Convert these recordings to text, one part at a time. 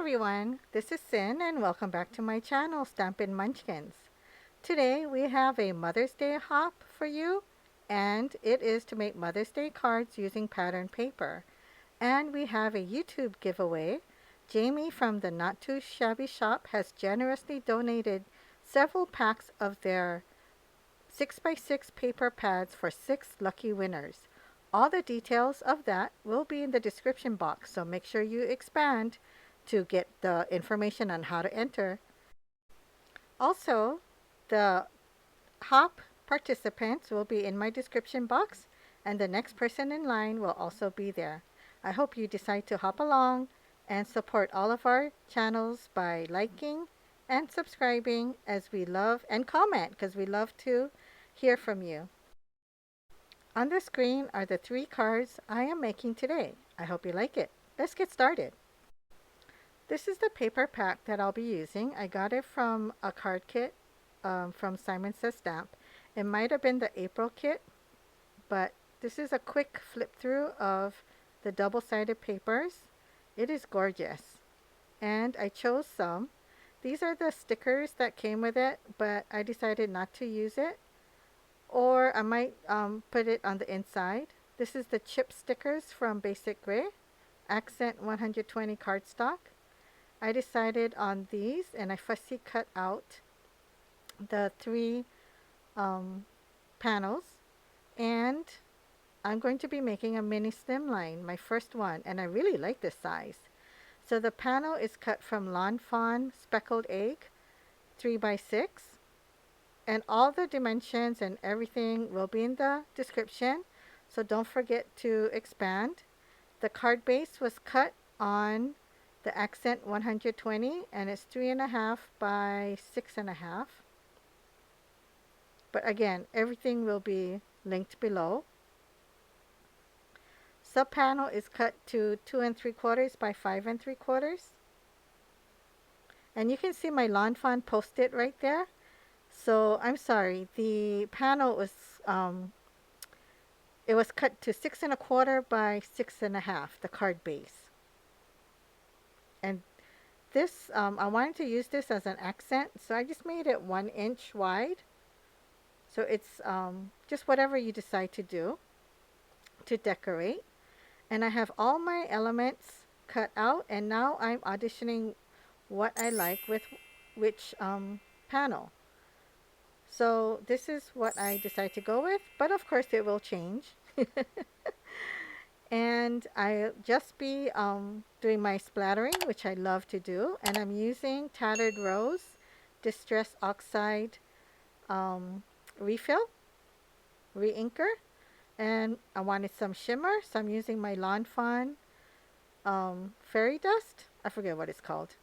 everyone, this is Sin and welcome back to my channel Stampin' Munchkins. Today we have a Mother's Day hop for you, and it is to make Mother's Day cards using pattern paper. And we have a YouTube giveaway. Jamie from the Not Too Shabby Shop has generously donated several packs of their 6x6 paper pads for 6 lucky winners. All the details of that will be in the description box, so make sure you expand to get the information on how to enter. Also, the hop participants will be in my description box, and the next person in line will also be there. I hope you decide to hop along and support all of our channels by liking and subscribing, as we love, and comment because we love to hear from you. On the screen are the 3 cards I am making today. I hope you like it. Let's get started. This is the paper pack that I'll be using. I got it from a card kit from Simon Says Stamp. It might have been the April kit, but this is a quick flip through of the double-sided papers. It is gorgeous, and I chose some. These are the stickers that came with it, but I decided not to use it, or I might put it on the inside. This is the chip stickers from Basic Gray, Accent 120 cardstock. I decided on these, and I fussy cut out the 3 panels, and I'm going to be making a mini Slimline, my first one, and I really like this size. So the panel is cut from Lawn Fawn Speckled Egg 3x6, and all the dimensions and everything will be in the description, so don't forget to expand. The card base was cut on the Accent 120, and it's 3.5 by 6.5. But again, everything will be linked below. Sub panel is cut to 2 3/4 by 5 3/4. And you can see my Lawn Fawn post-it right there. So I'm sorry, the panel was it was cut to 6 1/4 by 6.5, the card base. And this, I wanted to use this as an accent, so I just made it 1 inch wide. So it's just whatever you decide to do to decorate. And I have all my elements cut out, and now I'm auditioning what I like with which panel. So this is what I decide to go with, but of course it will change. And I'll just be doing my splattering, which I love to do. And I'm using Tattered Rose Distress Oxide refill, re-inker. And I wanted some shimmer, so I'm using my Lawn Fawn Fairy Dust. I forget what it's called.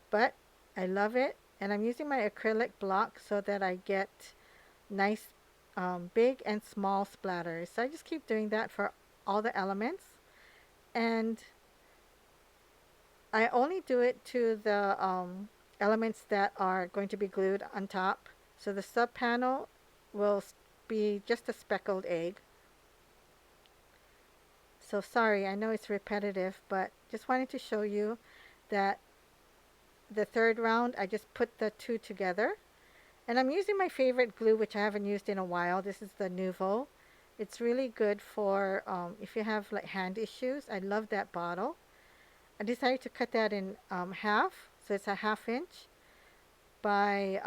But I love it. And I'm using my acrylic block so that I get nice big and small splatters. So I just keep doing that for all the elements, and I only do it to the elements that are going to be glued on top. So the sub panel will be just a speckled egg. So sorry, I know it's repetitive, but just wanted to show you that the third round I just put the 2 together, and I'm using my favorite glue, which I haven't used in a while. This is the Nouveau. It's really good for if you have like hand issues. I love that bottle. I decided to cut that in half, so it's a 1/2 inch by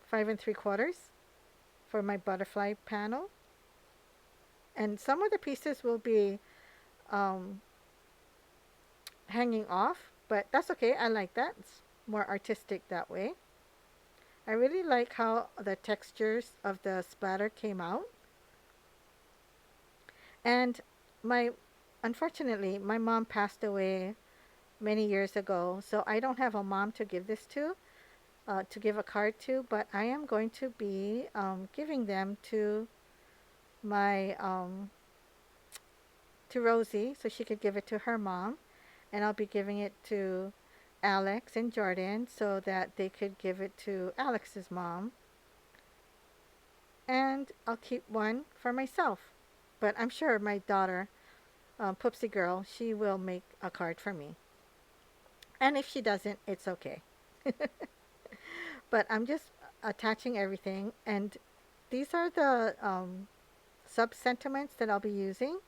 5 3/4 for my butterfly panel. And some of the pieces will be hanging off, but that's okay. I like that. It's more artistic that way. I really like how the textures of the splatter came out. And unfortunately, my mom passed away many years ago, so I don't have a mom to give this to give a card to, but I am going to be giving them to my to Rosie, so she could give it to her mom, and I'll be giving it to Alex and Jordan so that they could give it to Alex's mom, and I'll keep one for myself. But I'm sure my daughter, Poopsie Girl, she will make a card for me. And if she doesn't, it's okay. But I'm just attaching everything. And these are the sub-sentiments that I'll be using.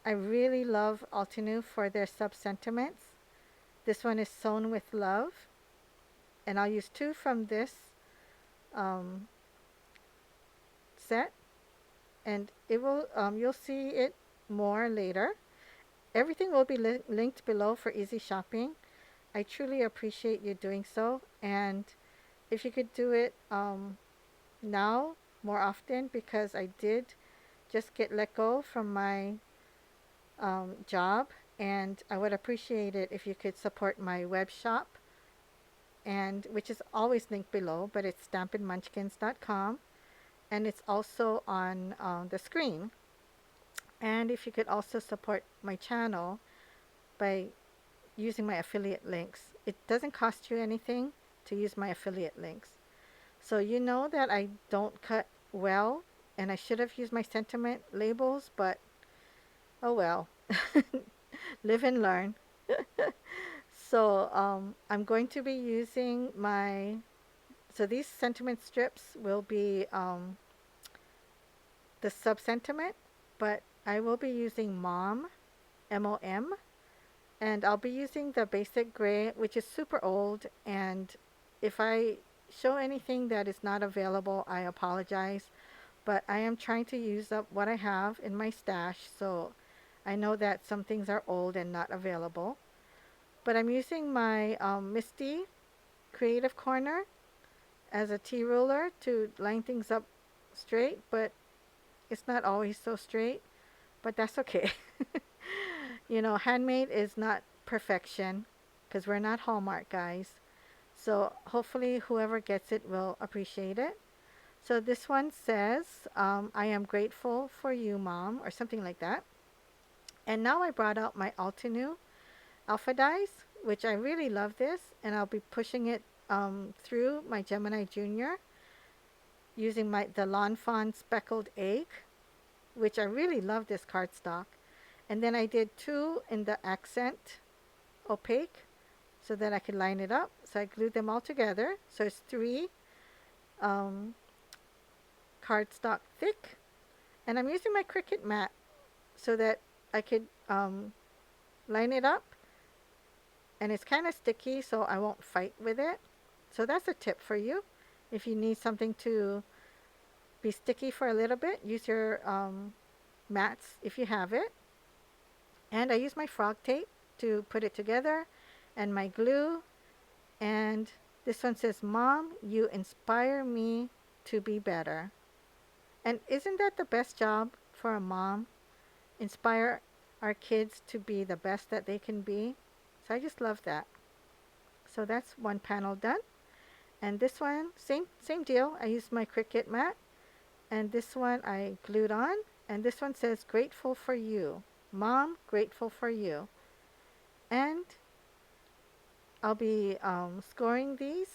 I really love Altenew for their sub-sentiments. This one is Sewn with Love. And I'll use two from this um, set. And it will you'll see it more later. Everything will be linked below for easy shopping. I truly appreciate you doing so. And if you could do it now more often, because I did just get let go from my job, and I would appreciate it if you could support my web shop, and which is always linked below, but it's stampinmunchkins.com, and it's also on the screen. And if you could also support my channel by using my affiliate links. It doesn't cost you anything to use my affiliate links. So you know that I don't cut well, and I should have used my sentiment labels, but oh well. Live and learn. So I'm going to be using my, so these sentiment strips will be the sub-sentiment, but I will be using Mom, M-O-M, and I'll be using the basic gray, which is super old, and if I show anything that is not available, I apologize, but I am trying to use up what I have in my stash, so I know that some things are old and not available. But I'm using my Misty Creative Corner as a T-ruler to line things up straight, but it's not always so straight, but that's okay. You know, handmade is not perfection because we're not Hallmark guys. So hopefully whoever gets it will appreciate it. So this one says, I am grateful for you, Mom, or something like that. And now I brought out my Altenew Alpha dies, which I really love this, and I'll be pushing it through my Gemini Junior using the Lawn Fawn Speckled Egg, which I really love this cardstock. And then I did two in the accent opaque so that I could line it up. So I glued them all together. So it's three um, cardstock thick. And I'm using my Cricut Mat so that I could line it up. And it's kind of sticky, so I won't fight with it. So that's a tip for you. If you need something to be sticky for a little bit, use your mats if you have it. And I use my frog tape to put it together, and my glue. And this one says, Mom, you inspire me to be better. And isn't that the best job for a mom? Inspire our kids to be the best that they can be. So I just love that. So that's one panel done. And this one, same deal. I used my Cricut Mat. And this one I glued on. And this one says, grateful for you. Mom, grateful for you. And I'll be scoring these.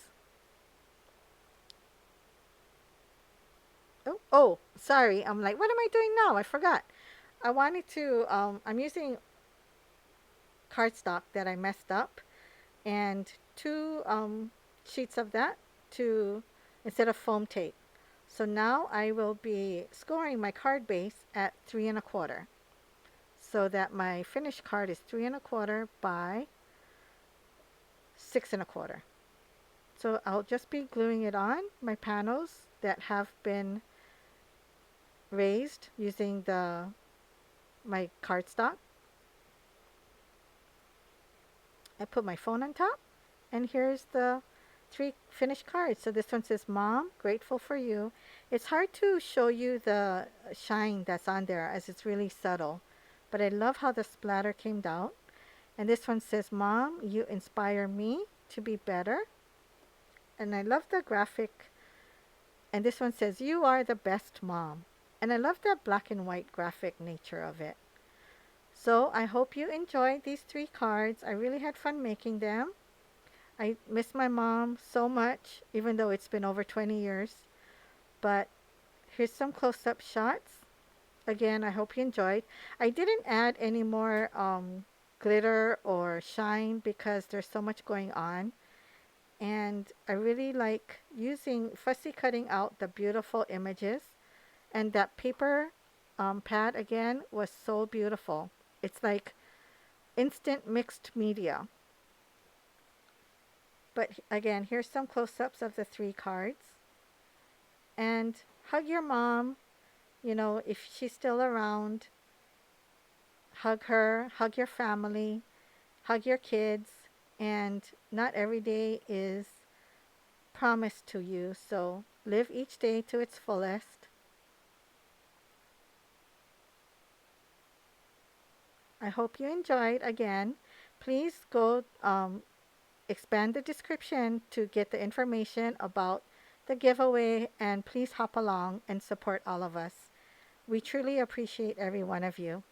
Oh, sorry. I'm like, what am I doing now? I forgot. I wanted to, I'm using cardstock that I messed up, and two sheets of that to instead of foam tape. So now I will be scoring my card base at 3 1/4, so that my finished card is 3 1/4 by 6 1/4. So I'll just be gluing it on my panels that have been raised using my cardstock. I put my phone on top, and here's the 3 finished cards. So this one says, Mom, grateful for you. It's hard to show you the shine that's on there as it's really subtle, but I love how the splatter came out. And this one says, Mom, you inspire me to be better. And I love the graphic. And this one says, you are the best mom. And I love that black and white graphic nature of it. So I hope you enjoyed these 3 cards. I really had fun making them. I miss my mom so much, even though it's been over 20 years. But here's some close-up shots. Again, I hope you enjoyed. I didn't add any more glitter or shine because there's so much going on. And I really like fussy cutting out the beautiful images. And that paper pad again was so beautiful. It's like instant mixed media. But again, here's some close-ups of the three cards. And hug your mom, if she's still around. Hug her, hug your family, hug your kids. And not every day is promised to you, so live each day to its fullest. I hope you enjoyed. Again, please go expand the description to get the information about the giveaway, and please hop along and support all of us. We truly appreciate every one of you.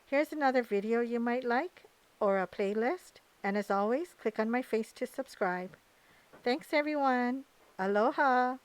Here's another video you might like or a playlist, and as always, click on my face to subscribe. Thanks everyone. Aloha.